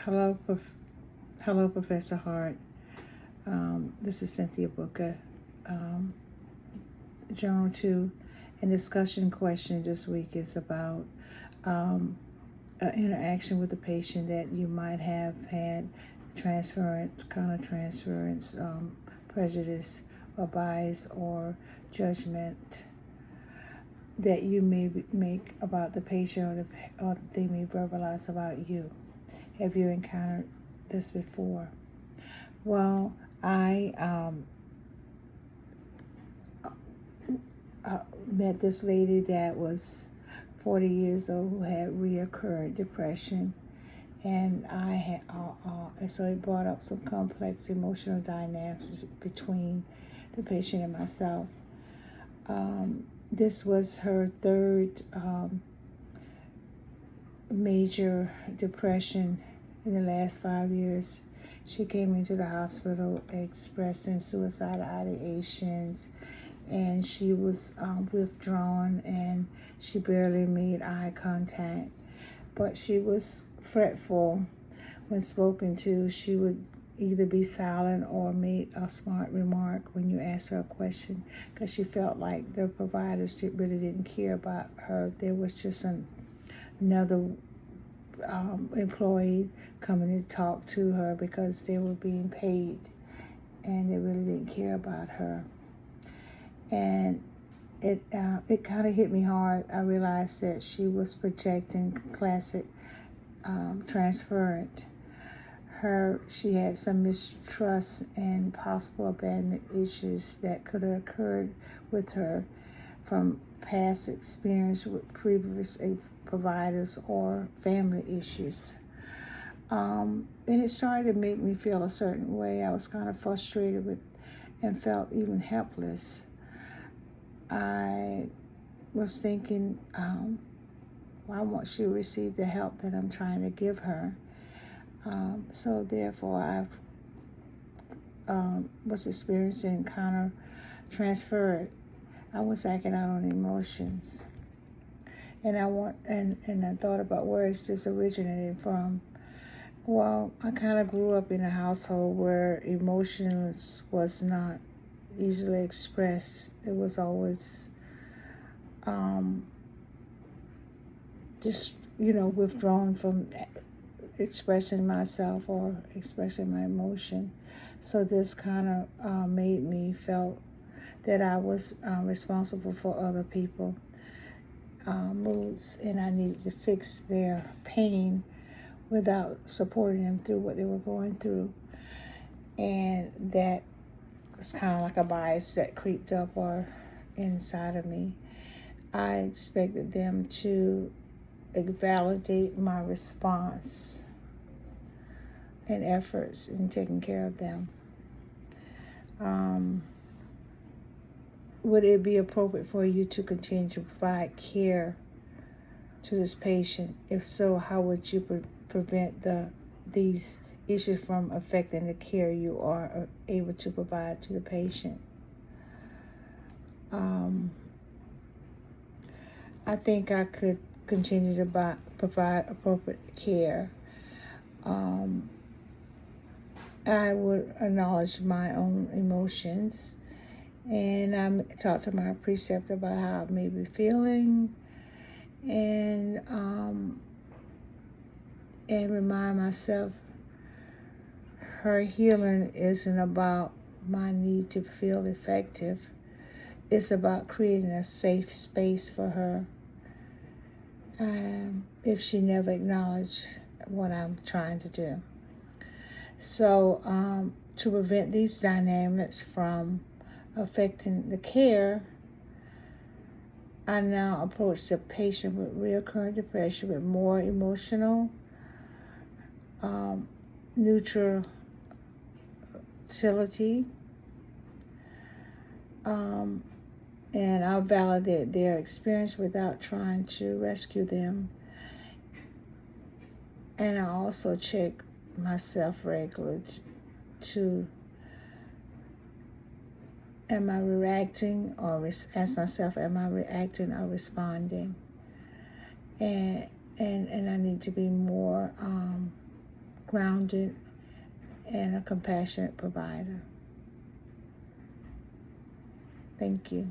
Hello, hello, Professor Hart. This is Cynthia Booker. Um, Journal 2 and discussion question this week is about an interaction with a patient that you might have had transference, countertransference, prejudice, or bias, or judgment that you may make about the patient, or that they may verbalize about you. Have you encountered this before? Well, I met this lady that was 40 years old who had reoccurred depression, and and so it brought up some complex emotional dynamics between the patient and myself. This was her third major depression in the last 5 years. She came into the hospital expressing suicidal ideations, and she was withdrawn, and she barely made eye contact. But she was fretful. When spoken to, she would either be silent or made a smart remark when you asked her a question, because she felt like the providers really didn't care about her. There was just another employee coming to talk to her because they were being paid, and they really didn't care about her. And it kind of hit me hard. I realized that she was projecting classic transferent. She had some mistrust and possible abandonment issues that could have occurred with her from past experience with previous providers or family issues. And it started to make me feel a certain way. I was kind of frustrated with and felt even helpless. I was thinking, why won't she receive the help that I'm trying to give her? So therefore, I was experiencing counter-transfer. I was acting out on emotions, and I thought about where is this originated from. Well, I kind of grew up in a household where emotions was not easily expressed. It was always just withdrawn from expressing myself or expressing my emotion. So this kind of made me felt that I was responsible for other people's moods, and I needed to fix their pain without supporting them through what they were going through. And that was kind of like a bias that creeped up or inside of me. I expected them to validate my response and efforts in taking care of them. Would it be appropriate for you to continue to provide care to this patient? If so, how would you prevent these issues from affecting the care you are able to provide to the patient? I think I could continue to provide appropriate care. I would acknowledge my own emotions, and I talk to my preceptor about how I may be feeling, and remind myself her healing isn't about my need to feel effective. It's about creating a safe space for her. If she never acknowledged what I'm trying to do. So to prevent these dynamics from affecting the care, I now approach the patient with recurrent depression with more emotional, neutrality, and I'll validate their experience without trying to rescue them. And I also check myself regularly to, am I reacting, or ask myself, am I reacting or responding? And I need to be more grounded, and a compassionate provider. Thank you.